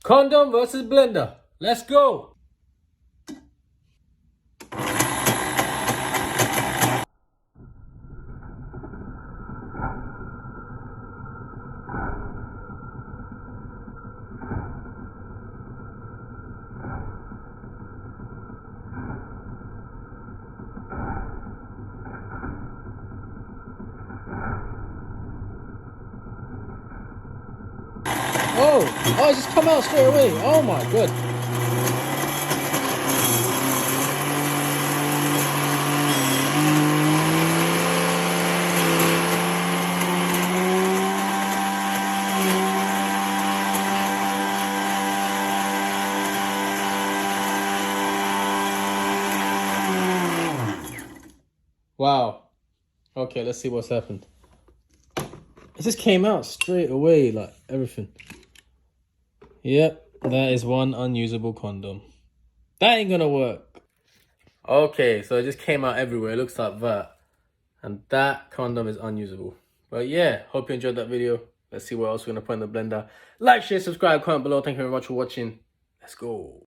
Condom versus blender. Let's go. Oh, it just come out straight away. Oh my god. Wow. Okay, let's see what's happened. It just came out straight away, like everything. Yep, that is one unusable condom. That ain't gonna work. Okay, so it just came out everywhere. It looks like that. And that condom is unusable. But yeah, hope you enjoyed that video. Let's see what else we're gonna put in the blender. Like, share, subscribe, comment below. Thank you very much for watching. Let's go.